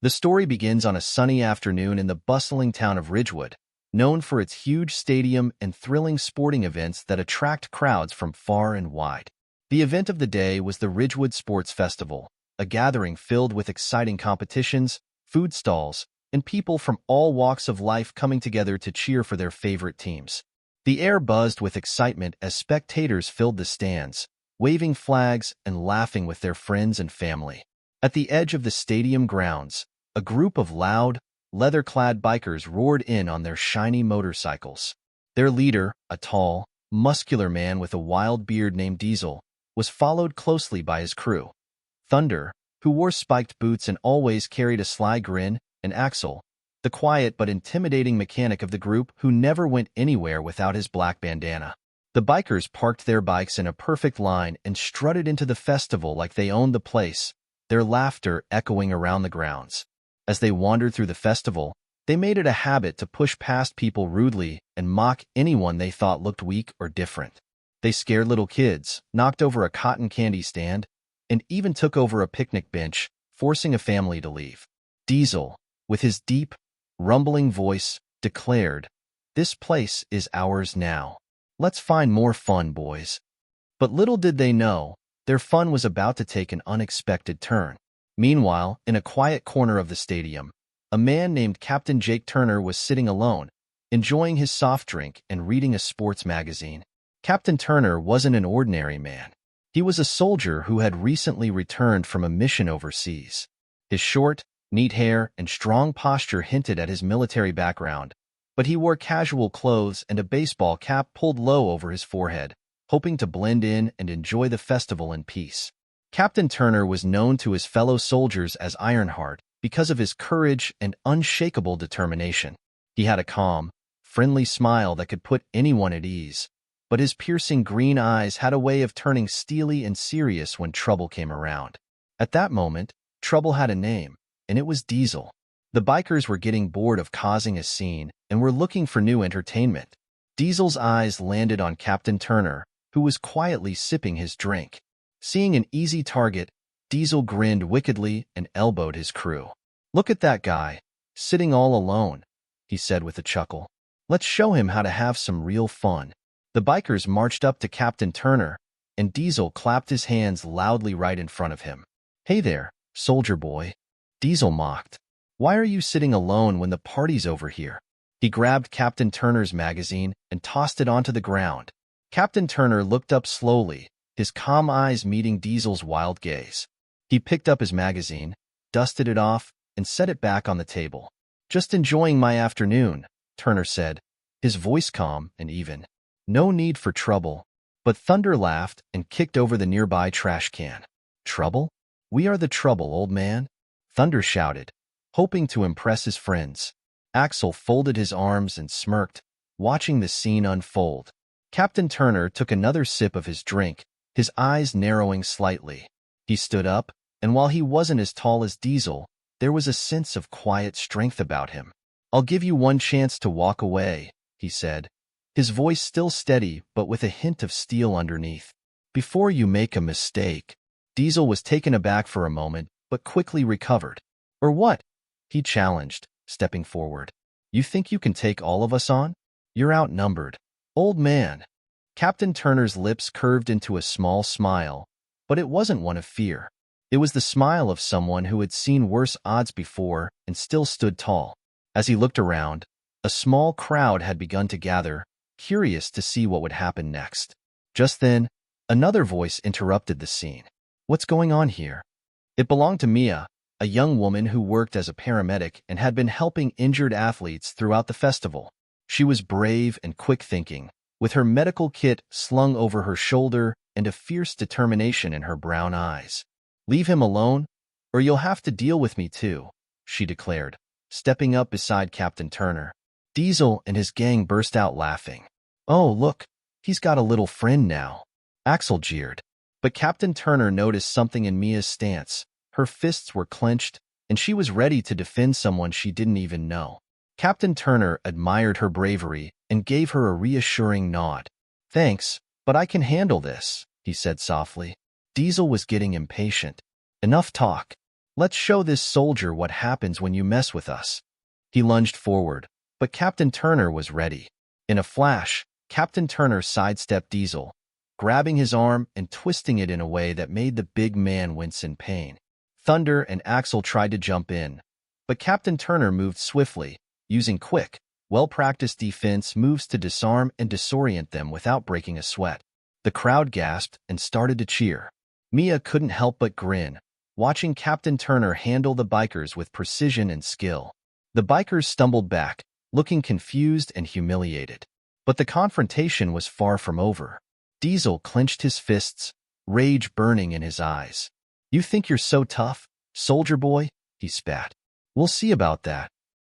The story begins on a sunny afternoon in the bustling town of Ridgewood, known for its huge stadium and thrilling sporting events that attract crowds from far and wide. The event of the day was the Ridgewood Sports Festival, a gathering filled with exciting competitions, food stalls, and people from all walks of life coming together to cheer for their favorite teams. The air buzzed with excitement as spectators filled the stands, waving flags and laughing with their friends and family. At the edge of the stadium grounds, a group of loud, leather-clad bikers roared in on their shiny motorcycles. Their leader, a tall, muscular man with a wild beard named Diesel, was followed closely by his crew. Thunder, who wore spiked boots and always carried a sly grin, and Axel, the quiet but intimidating mechanic of the group who never went anywhere without his black bandana. The bikers parked their bikes in a perfect line and strutted into the festival like they owned the place, their laughter echoing around the grounds. As they wandered through the festival, they made it a habit to push past people rudely and mock anyone they thought looked weak or different. They scared little kids, knocked over a cotton candy stand, and even took over a picnic bench, forcing a family to leave. Diesel, with his deep, rumbling voice, declared, "This place is ours now. Let's find more fun, boys." But little did they know, their fun was about to take an unexpected turn. Meanwhile, in a quiet corner of the stadium, a man named Captain Jake Turner was sitting alone, enjoying his soft drink and reading a sports magazine. Captain Turner wasn't an ordinary man. He was a soldier who had recently returned from a mission overseas. His short, neat hair and strong posture hinted at his military background, but he wore casual clothes and a baseball cap pulled low over his forehead, hoping to blend in and enjoy the festival in peace. Captain Turner was known to his fellow soldiers as Ironheart because of his courage and unshakable determination. He had a calm, friendly smile that could put anyone at ease, but his piercing green eyes had a way of turning steely and serious when trouble came around. At that moment, trouble had a name, and it was Diesel. The bikers were getting bored of causing a scene and were looking for new entertainment. Diesel's eyes landed on Captain Turner, who was quietly sipping his drink. Seeing an easy target, Diesel grinned wickedly and elbowed his crew. "Look at that guy, sitting all alone," he said with a chuckle. "Let's show him how to have some real fun." The bikers marched up to Captain Turner, and Diesel clapped his hands loudly right in front of him. "Hey there, soldier boy," Diesel mocked. "Why are you sitting alone when the party's over here?" He grabbed Captain Turner's magazine and tossed it onto the ground. Captain Turner looked up slowly, his calm eyes meeting Diesel's wild gaze. He picked up his magazine, dusted it off, and set it back on the table. "Just enjoying my afternoon," Turner said, his voice calm and even. "No need for trouble." But Thunder laughed and kicked over the nearby trash can. "Trouble? We are the trouble, old man," Thunder shouted, hoping to impress his friends. Axel folded his arms and smirked, watching the scene unfold. Captain Turner took another sip of his drink, his eyes narrowing slightly. He stood up, and while he wasn't as tall as Diesel, there was a sense of quiet strength about him. "I'll give you one chance to walk away," he said, his voice still steady but with a hint of steel underneath. "Before you make a mistake." Diesel was taken aback for a moment, but quickly recovered. "Or what?" he challenged, stepping forward. "You think you can take all of us on? You're outnumbered, old man." Captain Turner's lips curved into a small smile, but it wasn't one of fear. It was the smile of someone who had seen worse odds before and still stood tall. As he looked around, a small crowd had begun to gather, curious to see what would happen next. Just then, another voice interrupted the scene. "What's going on here?" It belonged to Mia, a young woman who worked as a paramedic and had been helping injured athletes throughout the festival. She was brave and quick-thinking, with her medical kit slung over her shoulder and a fierce determination in her brown eyes. "Leave him alone, or you'll have to deal with me too," she declared, stepping up beside Captain Turner. Diesel and his gang burst out laughing. "Oh, look, he's got a little friend now," Axel jeered. But Captain Turner noticed something in Mia's stance. Her fists were clenched, and she was ready to defend someone she didn't even know. Captain Turner admired her bravery and gave her a reassuring nod. "Thanks, but I can handle this," he said softly. Diesel was getting impatient. "Enough talk. Let's show this soldier what happens when you mess with us. He lunged forward, but Captain Turner was ready. In a flash, Captain Turner sidestepped Diesel, grabbing his arm and twisting it in a way that made the big man wince in pain. Thunder and Axel tried to jump in, but Captain Turner moved swiftly, using quick, well-practiced defense moves to disarm and disorient them without breaking a sweat. The crowd gasped and started to cheer. Mia couldn't help but grin, watching Captain Turner handle the bikers with precision and skill. The bikers stumbled back, looking confused and humiliated. But the confrontation was far from over. Diesel clenched his fists, rage burning in his eyes. "You think you're so tough, soldier boy?" he spat. "We'll see about that."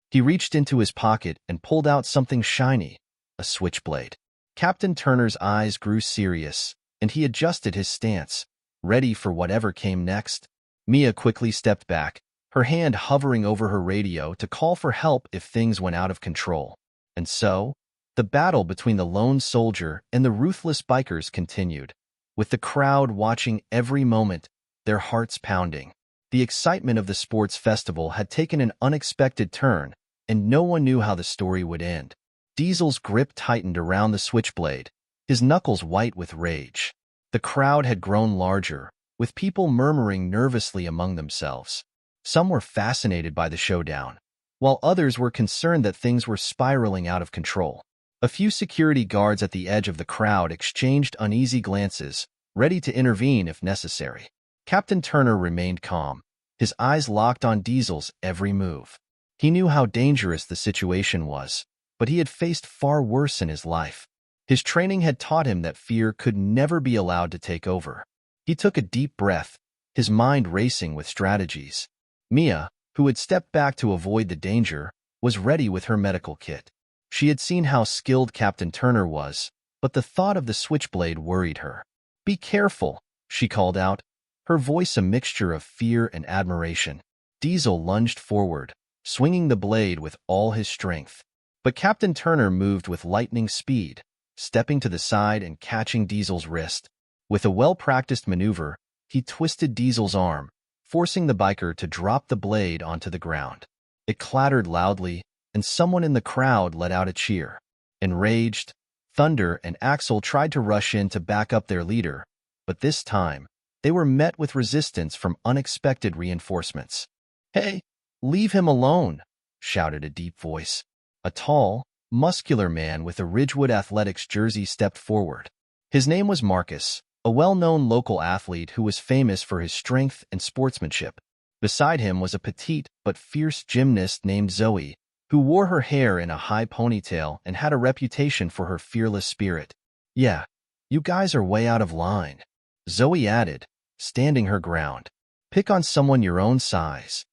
He reached into his pocket and pulled out something shiny, a switchblade. Captain Turner's eyes grew serious, and he adjusted his stance, ready for whatever came next. Mia quickly stepped back, her hand hovering over her radio to call for help if things went out of control. And so, the battle between the lone soldier and the ruthless bikers continued, with the crowd watching every moment, their hearts pounding. The excitement of the sports festival had taken an unexpected turn, and no one knew how the story would end. Diesel's grip tightened around the switchblade, his knuckles white with rage. The crowd had grown larger, with people murmuring nervously among themselves. Some were fascinated by the showdown, while others were concerned that things were spiraling out of control. A few security guards at the edge of the crowd exchanged uneasy glances, ready to intervene if necessary. Captain Turner remained calm, his eyes locked on Diesel's every move. He knew how dangerous the situation was, but he had faced far worse in his life. His training had taught him that fear could never be allowed to take over. He took a deep breath, his mind racing with strategies. Mia, who had stepped back to avoid the danger, was ready with her medical kit. She had seen how skilled Captain Turner was, but the thought of the switchblade worried her. "Be careful," she called out, her voice a mixture of fear and admiration. Diesel lunged forward, swinging the blade with all his strength. But Captain Turner moved with lightning speed, stepping to the side and catching Diesel's wrist. With a well-practiced maneuver, he twisted Diesel's arm, forcing the biker to drop the blade onto the ground. It clattered loudly, and someone in the crowd let out a cheer. Enraged, Thunder and Axel tried to rush in to back up their leader, but this time, they were met with resistance from unexpected reinforcements. "Hey, leave him alone," shouted a deep voice. A tall, muscular man with a Ridgewood Athletics jersey stepped forward. His name was Marcus, a well-known local athlete who was famous for his strength and sportsmanship. Beside him was a petite but fierce gymnast named Zoe, who wore her hair in a high ponytail and had a reputation for her fearless spirit. "Yeah, you guys are way out of line," Zoe added, standing her ground. "Pick on someone your own size."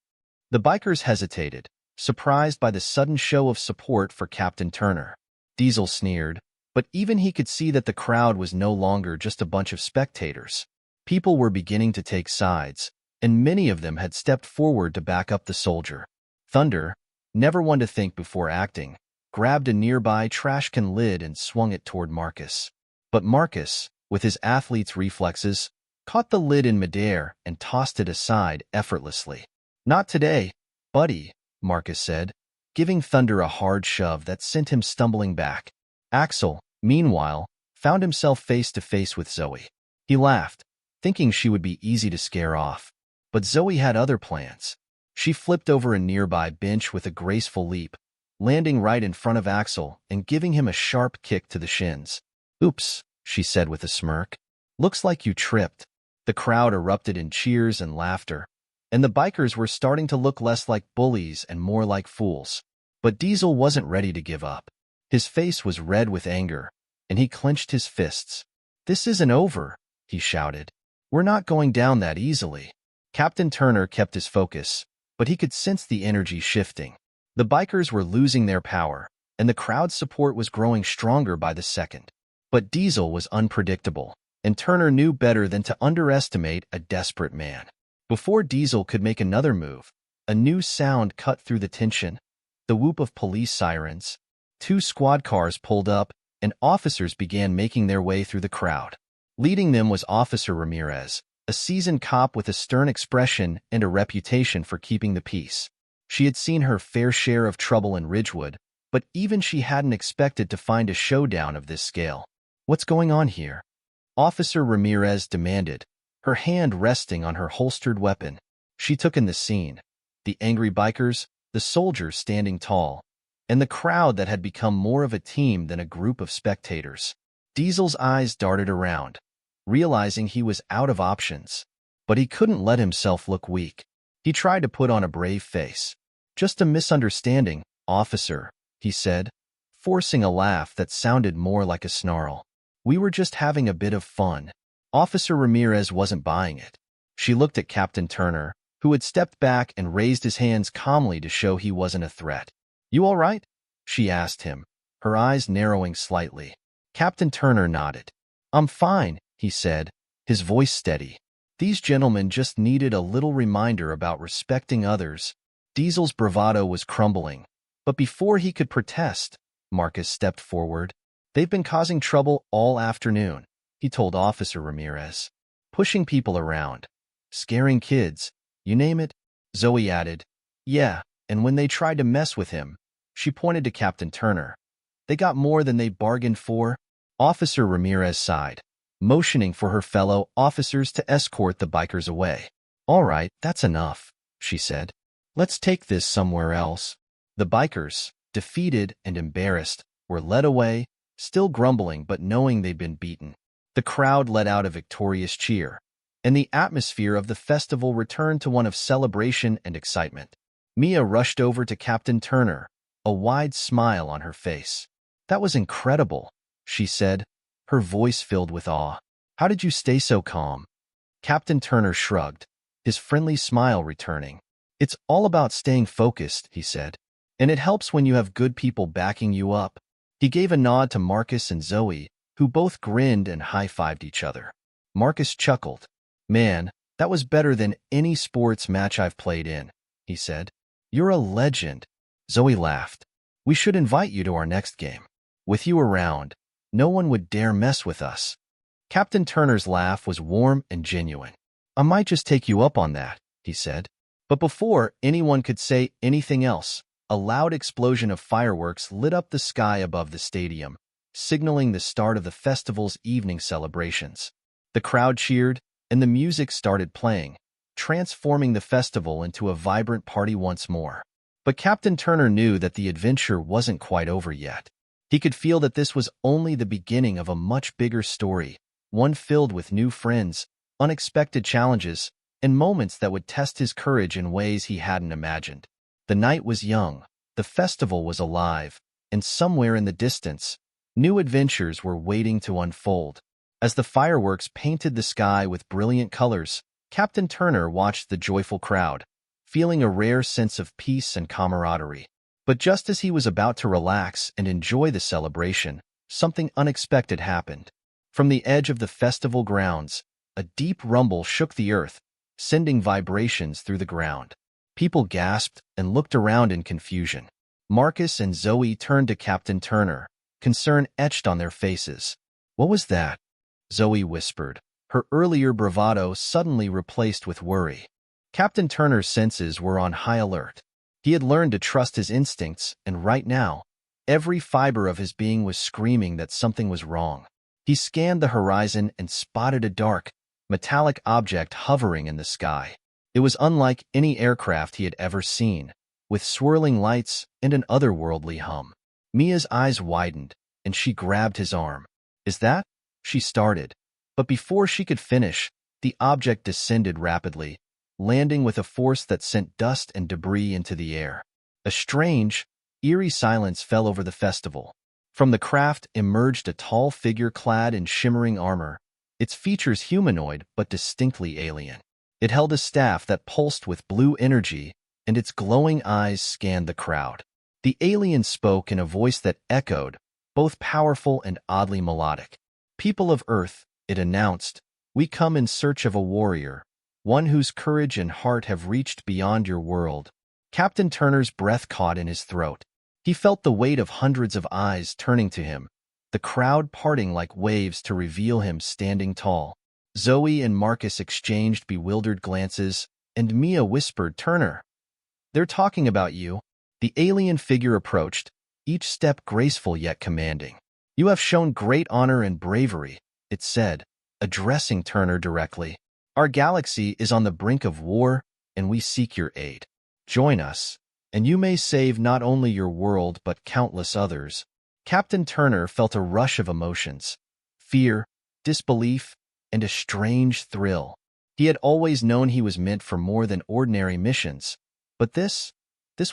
The bikers hesitated, surprised by the sudden show of support for Captain Turner. Diesel sneered, but even he could see that the crowd was no longer just a bunch of spectators. People were beginning to take sides, and many of them had stepped forward to back up the soldier. Thunder, never one to think before acting, grabbed a nearby trash can lid and swung it toward Marcus. But Marcus, with his athlete's reflexes, caught the lid in midair and tossed it aside effortlessly. "Not today, buddy," Marcus said, giving Thunder a hard shove that sent him stumbling back. Axel, meanwhile, found himself face to face with Zoe. He laughed, thinking she would be easy to scare off. But Zoe had other plans. She flipped over a nearby bench with a graceful leap, landing right in front of Axel and giving him a sharp kick to the shins. "Oops," she said with a smirk. "Looks like you tripped." The crowd erupted in cheers and laughter, and the bikers were starting to look less like bullies and more like fools. But Diesel wasn't ready to give up. His face was red with anger, and he clenched his fists. "This isn't over," he shouted. "We're not going down that easily." Captain Turner kept his focus, but he could sense the energy shifting. The bikers were losing their power, and the crowd's support was growing stronger by the second. But Diesel was unpredictable, and Turner knew better than to underestimate a desperate man. Before Diesel could make another move, a new sound cut through the tension, the whoop of police sirens. 2 squad cars pulled up, and officers began making their way through the crowd. Leading them was Officer Ramirez, a seasoned cop with a stern expression and a reputation for keeping the peace. She had seen her fair share of trouble in Ridgewood, but even she hadn't expected to find a showdown of this scale. "What's going on here?" Officer Ramirez demanded, her hand resting on her holstered weapon. She took in the scene. The angry bikers, the soldiers standing tall, and the crowd that had become more of a team than a group of spectators. Diesel's eyes darted around, realizing he was out of options. But he couldn't let himself look weak. He tried to put on a brave face. "Just a misunderstanding, officer," he said, forcing a laugh that sounded more like a snarl. "We were just having a bit of fun." Officer Ramirez wasn't buying it. She looked at Captain Turner, who had stepped back and raised his hands calmly to show he wasn't a threat. "You all right?" she asked him, her eyes narrowing slightly. Captain Turner nodded. "I'm fine," he said, his voice steady. "These gentlemen just needed a little reminder about respecting others." Diesel's bravado was crumbling, but before he could protest, Marcus stepped forward. "They've been causing trouble all afternoon," he told Officer Ramirez. "Pushing people around, scaring kids, you name it." Zoe added, "Yeah, and when they tried to mess with him," she pointed to Captain Turner, "they got more than they bargained for." Officer Ramirez sighed, motioning for her fellow officers to escort the bikers away. "All right, that's enough," she said. "Let's take this somewhere else." The bikers, defeated and embarrassed, were led away, still grumbling but knowing they'd been beaten. The crowd let out a victorious cheer, and the atmosphere of the festival returned to one of celebration and excitement. Mia rushed over to Captain Turner, a wide smile on her face. "That was incredible," she said, her voice filled with awe. "How did you stay so calm?" Captain Turner shrugged, his friendly smile returning. "It's all about staying focused," he said. "And it helps when you have good people backing you up." He gave a nod to Marcus and Zoe, who both grinned and high-fived each other. Marcus chuckled. "Man, that was better than any sports match I've played in," he said. "You're a legend." Zoe laughed. "We should invite you to our next game. With you around, no one would dare mess with us." Captain Turner's laugh was warm and genuine. "I might just take you up on that," he said. But before anyone could say anything else, a loud explosion of fireworks lit up the sky above the stadium, signaling the start of the festival's evening celebrations. The crowd cheered, and the music started playing, transforming the festival into a vibrant party once more. But Captain Turner knew that the adventure wasn't quite over yet. He could feel that this was only the beginning of a much bigger story, one filled with new friends, unexpected challenges, and moments that would test his courage in ways he hadn't imagined. The night was young, the festival was alive, and somewhere in the distance, new adventures were waiting to unfold. As the fireworks painted the sky with brilliant colors, Captain Turner watched the joyful crowd, feeling a rare sense of peace and camaraderie. But just as he was about to relax and enjoy the celebration, something unexpected happened. From the edge of the festival grounds, a deep rumble shook the earth, sending vibrations through the ground. People gasped and looked around in confusion. Marcus and Zoe turned to Captain Turner, concern etched on their faces. "What was that?" Zoe whispered, her earlier bravado suddenly replaced with worry. Captain Turner's senses were on high alert. He had learned to trust his instincts, and right now, every fiber of his being was screaming that something was wrong. He scanned the horizon and spotted a dark, metallic object hovering in the sky. It was unlike any aircraft he had ever seen, with swirling lights and an otherworldly hum. Mia's eyes widened, and she grabbed his arm. "Is that?" she started. But before she could finish, the object descended rapidly, landing with a force that sent dust and debris into the air. A strange, eerie silence fell over the festival. From the craft emerged a tall figure clad in shimmering armor, its features humanoid but distinctly alien. It held a staff that pulsed with blue energy, and its glowing eyes scanned the crowd. The alien spoke in a voice that echoed, both powerful and oddly melodic. "People of Earth," it announced, "we come in search of a warrior, one whose courage and heart have reached beyond your world." Captain Turner's breath caught in his throat. He felt the weight of hundreds of eyes turning to him, the crowd parting like waves to reveal him standing tall. Zoe and Marcus exchanged bewildered glances, and Mia whispered, "Turner, they're talking about you." The alien figure approached, each step graceful yet commanding. "You have shown great honor and bravery," it said, addressing Turner directly. "Our galaxy is on the brink of war, and we seek your aid. Join us, and you may save not only your world but countless others." Captain Turner felt a rush of emotions: fear, disbelief, and a strange thrill. He had always known he was meant for more than ordinary missions, but this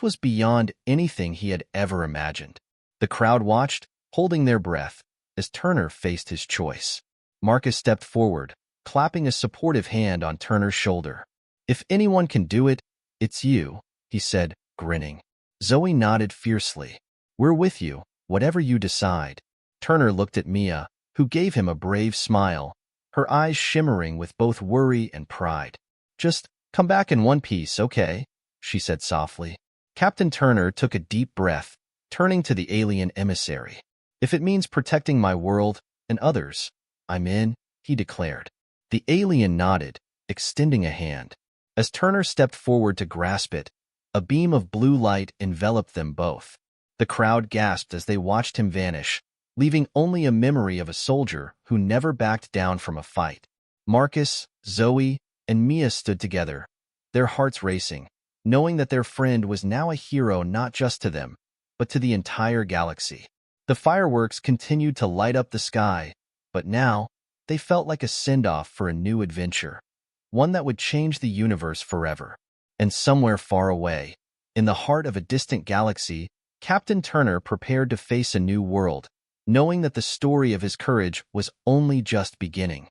was beyond anything he had ever imagined. The crowd watched, holding their breath, as Turner faced his choice. Marcus stepped forward, clapping a supportive hand on Turner's shoulder. "If anyone can do it, it's you," he said, grinning. Zoe nodded fiercely. "We're with you, whatever you decide." Turner looked at Mia, who gave him a brave smile, her eyes shimmering with both worry and pride. "Just come back in one piece, okay?" she said softly. Captain Turner took a deep breath, turning to the alien emissary. "If it means protecting my world and others, I'm in," he declared. The alien nodded, extending a hand. As Turner stepped forward to grasp it, a beam of blue light enveloped them both. The crowd gasped as they watched him vanish, leaving only a memory of a soldier who never backed down from a fight. Marcus, Zoe, and Mia stood together, their hearts racing, knowing that their friend was now a hero not just to them, but to the entire galaxy. The fireworks continued to light up the sky, but now they felt like a send-off for a new adventure, one that would change the universe forever. And somewhere far away, in the heart of a distant galaxy, Captain Turner prepared to face a new world, knowing that the story of his courage was only just beginning.